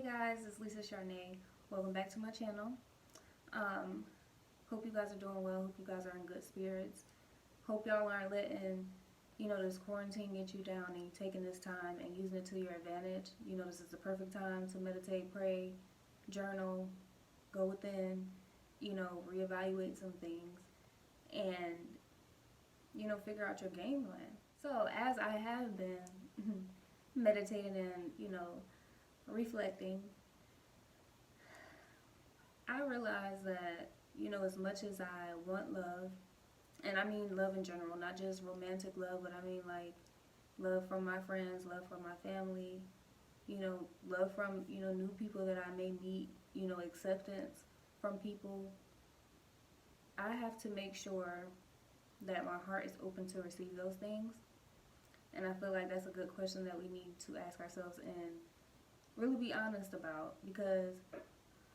guys, it's Lisa Charnay. Welcome back to my channel. Hope you guys are doing well. Hope you guys are in good spirits. Hope y'all aren't letting, this quarantine get you down and you taking this time and using it to your advantage. This is the perfect time to meditate, pray, journal, go within, reevaluate some things and, figure out your game plan. So as I have been meditating and, reflecting, I realized that, as much as I want love, and I mean love in general, not just romantic love, but I mean like love from my friends, love from my family, love from, new people that I may meet, acceptance from people. I have to make sure that my heart is open to receive those things. And I feel like that's a good question that we need to ask ourselves and really be honest about, because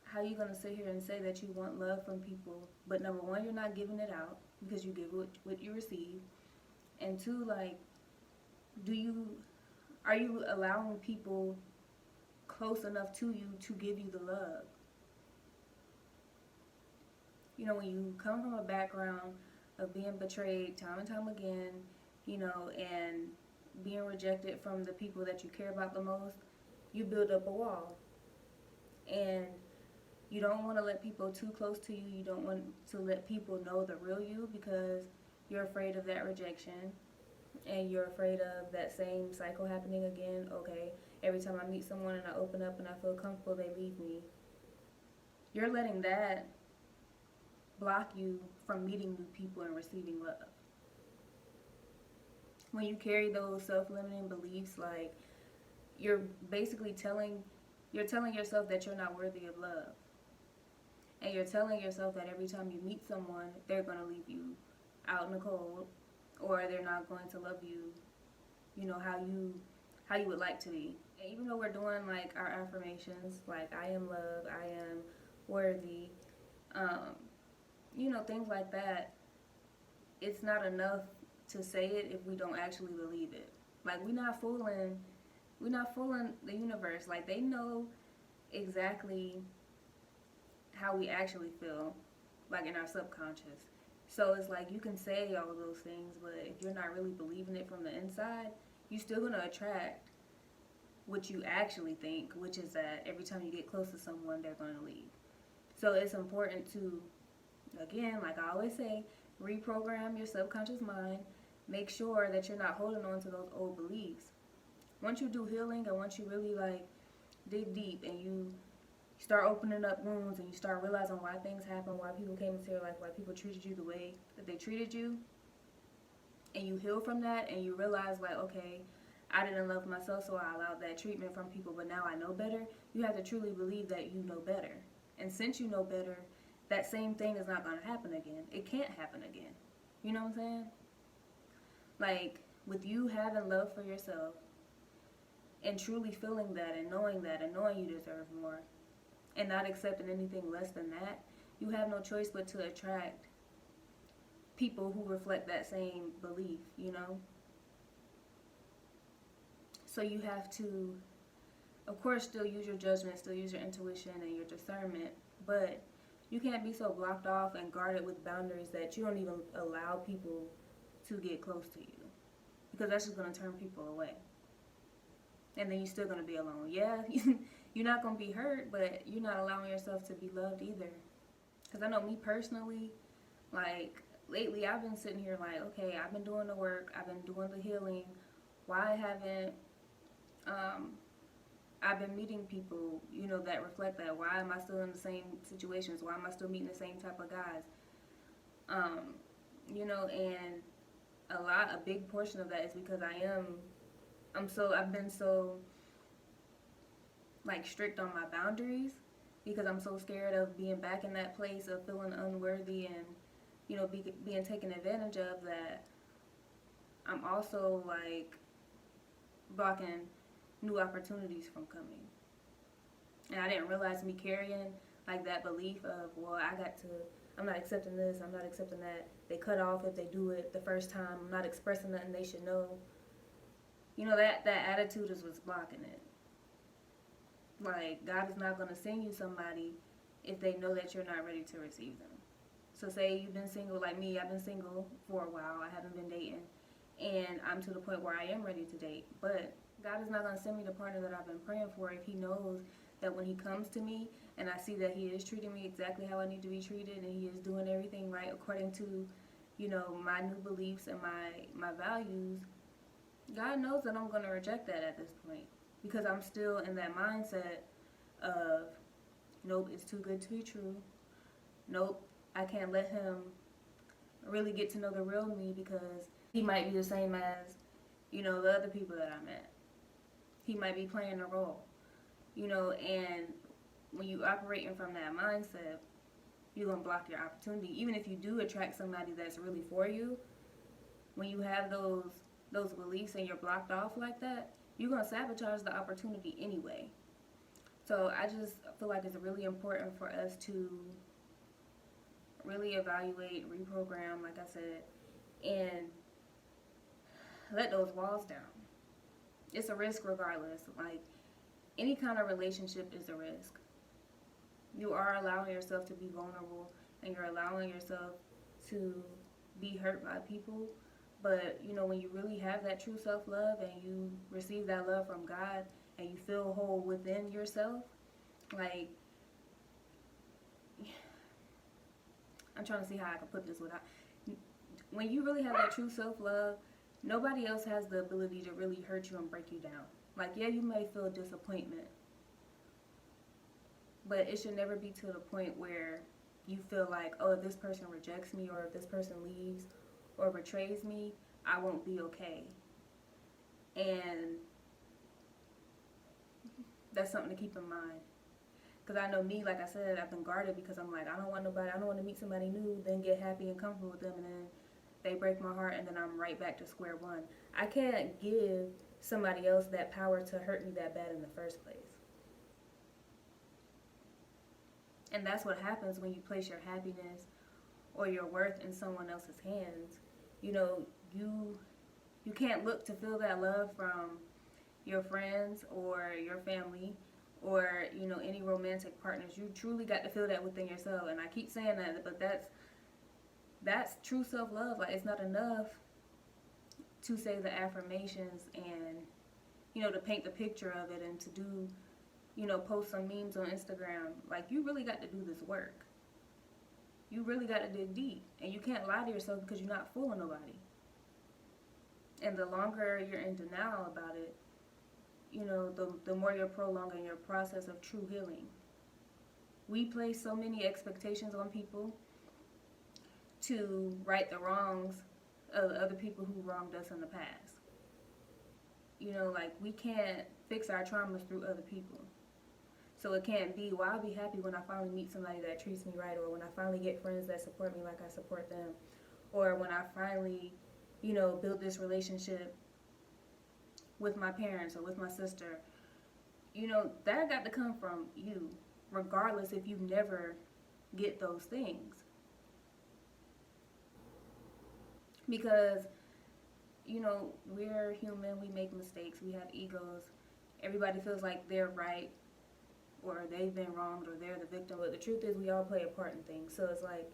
how are you going to sit here and say that you want love from people, but number one, you're not giving it out because you give what you receive, and two, like, are you allowing people close enough to you to give you the love? When you come from a background of being betrayed time and time again, and being rejected from the people that you care about the most, you build up a wall. And you don't want to let people too close to you. You don't want to let people know the real you because you're afraid of that rejection. And you're afraid of that same cycle happening again. Okay, every time I meet someone and I open up and I feel comfortable, they leave me. You're letting that block you from meeting new people and receiving love. When you carry those self-limiting beliefs, like, you're basically telling yourself that you're not worthy of love. And you're telling yourself that every time you meet someone, they're going to leave you out in the cold, or they're not going to love you, how you would like to be. And even though we're doing like our affirmations, like I am loved, I am worthy, things like that, it's not enough to say it if we don't actually believe it. Like, we're not fooling the universe. Like, they know exactly how we actually feel, like in our subconscious. So it's like, you can say all of those things, but if you're not really believing it from the inside, you're still going to attract what you actually think, which is that every time you get close to someone, they're going to leave. So it's important to, again, like I always say, reprogram your subconscious mind. Make sure that you're not holding on to those old beliefs. Once you do healing and once you really like dig deep and you start opening up wounds and you start realizing why things happen, why people came into your life, why people treated you the way that they treated you, and you heal from that and you realize, like, okay, I didn't love myself, so I allowed that treatment from people, but now I know better. You have to truly believe that you know better. And since you know better, that same thing is not going to happen again. It can't happen again. You know what I'm saying? Like, with you having love for yourself and truly feeling that and knowing you deserve more and not accepting anything less than that, you have no choice but to attract people who reflect that same belief, So you have to, of course, still use your judgment, still use your intuition and your discernment, but you can't be so blocked off and guarded with boundaries that you don't even allow people to get close to you, because that's just going to turn people away. And then you're still going to be alone. Yeah, you're not going to be hurt, but you're not allowing yourself to be loved either. Because I know me personally, like, lately I've been sitting here like, okay, I've been doing the work, I've been doing the healing. Why haven't I've been meeting people, that reflect that? Why am I still in the same situations? Why am I still meeting the same type of guys? And a big portion of that is because I've been so like strict on my boundaries, because I'm so scared of being back in that place of feeling unworthy and, being taken advantage of, that I'm also like blocking new opportunities from coming. And I didn't realize me carrying like that belief of, well, I'm not accepting this, I'm not accepting that. They cut off if they do it the first time. I'm not expressing nothing they should know. That attitude is what's blocking it. Like, God is not going to send you somebody if they know that you're not ready to receive them. So say you've been single like me, I've been single for a while, I haven't been dating, and I'm to the point where I am ready to date. But God is not going to send me the partner that I've been praying for if he knows that when he comes to me and I see that he is treating me exactly how I need to be treated and he is doing everything right according to, my new beliefs and my values, God knows that I'm going to reject that at this point because I'm still in that mindset of, nope, it's too good to be true. Nope, I can't let him really get to know the real me because he might be the same as, the other people that I met. He might be playing a role, and when you operating from that mindset, you're going to block your opportunity. Even if you do attract somebody that's really for you, when you have those beliefs and you're blocked off like that, you're going to sabotage the opportunity anyway. So I just feel like it's really important for us to really evaluate, reprogram, like I said, and let those walls down. It's a risk regardless. Like, any kind of relationship is a risk. You are allowing yourself to be vulnerable and you're allowing yourself to be hurt by people. But, when you really have that true self-love and you receive that love from God and you feel whole within yourself, like, I'm trying to see how I can put this without, when you really have that true self-love, nobody else has the ability to really hurt you and break you down. Like, yeah, you may feel disappointment, but it should never be to the point where you feel like, oh, if this person rejects me or if this person leaves or betrays me, I won't be okay. And that's something to keep in mind. Because I know me, like I said, I've been guarded because I'm like, I don't want to meet somebody new, then get happy and comfortable with them, and then they break my heart, and then I'm right back to square one. I can't give somebody else that power to hurt me that bad in the first place. And that's what happens when you place your happiness or your worth in someone else's hands. You can't look to feel that love from your friends or your family or, any romantic partners. You truly got to feel that within yourself. And I keep saying that, but that's true self-love. Like, it's not enough to say the affirmations and, to paint the picture of it and to do, post some memes on Instagram. Like, you really got to do this work. You really got to dig deep. And you can't lie to yourself because you're not fooling nobody. And the longer you're in denial about it, the more you're prolonging your process of true healing. We place so many expectations on people to right the wrongs of other people who wronged us in the past. Like, we can't fix our traumas through other people. So it can't be, well, I'll be happy when I finally meet somebody that treats me right, or when I finally get friends that support me like I support them, or when I finally, build this relationship with my parents or with my sister. That got to come from you, regardless if you never get those things. Because, we're human, we make mistakes, we have egos. Everybody feels like they're right or they've been wronged or they're the victim. But the truth is we all play a part in things. So it's like,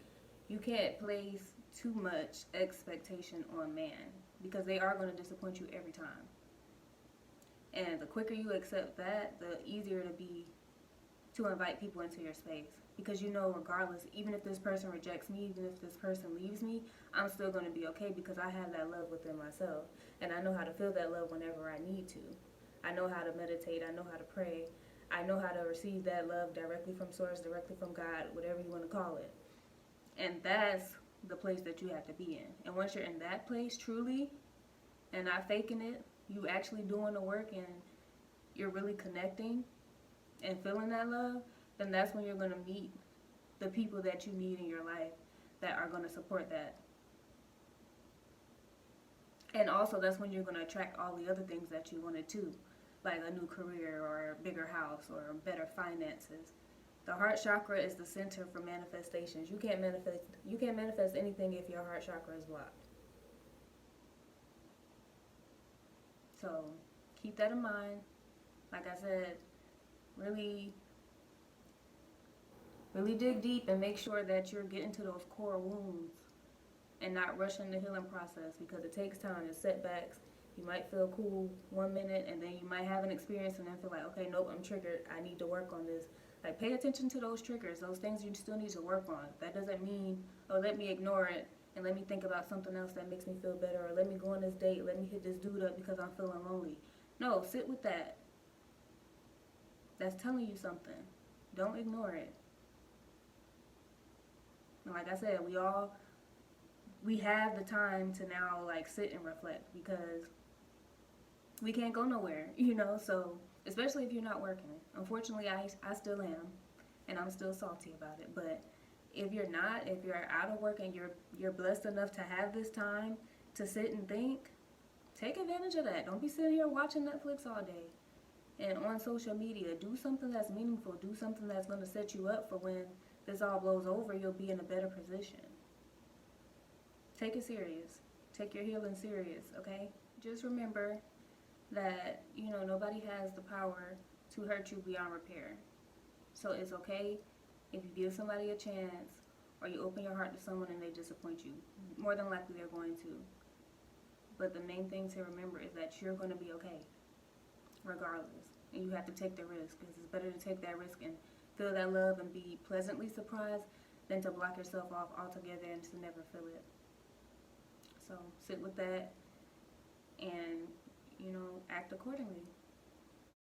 you can't place too much expectation on man because they are going to disappoint you every time. And the quicker you accept that, the easier it'll be to invite people into your space. Because regardless, even if this person rejects me, even if this person leaves me, I'm still going to be okay because I have that love within myself. And I know how to feel that love whenever I need to. I know how to meditate. I know how to pray. I know how to receive that love directly from source, directly from God, whatever you want to call it. And that's the place that you have to be in. And once you're in that place, truly, and not faking it, you actually doing the work and you're really connecting and feeling that love, then that's when you're going to meet the people that you need in your life that are going to support that. And also that's when you're going to attract all the other things that you wanted too, like a new career or a bigger house or better finances. The heart chakra is the center for manifestations. You can't manifest anything if your heart chakra is blocked. So keep that in mind. Like I said, Really, really dig deep and make sure that you're getting to those core wounds and not rushing the healing process, because it takes time. There's setbacks. You might feel cool 1 minute and then you might have an experience and then feel like, okay, nope, I'm triggered. I need to work on this. Like, pay attention to those triggers, those things you still need to work on. That doesn't mean, oh, let me ignore it and let me think about something else that makes me feel better, or let me go on this date, let me hit this dude up because I'm feeling lonely. No, sit with that. That's telling you something. Don't ignore it. And like I said, we have the time to now, like, sit and reflect, because we can't go nowhere, so especially if you're not working. Unfortunately, I still am, and I'm still salty about it. But if you're not, if you're out of work and you're blessed enough to have this time to sit and think, take advantage of that. Don't be sitting here watching Netflix all day and on social media. Do something that's meaningful. Do something that's going to set you up for when this all blows over. You'll be in a better position. Take it serious. Take your healing serious, okay? Just remember that, nobody has the power to hurt you beyond repair. So it's okay if you give somebody a chance or you open your heart to someone and they disappoint you. More than likely they're going to. But the main thing to remember is that you're going to be okay, regardless. And you have to take the risk, because it's better to take that risk and feel that love and be pleasantly surprised than to block yourself off altogether and to never feel it. So sit with that and, act accordingly.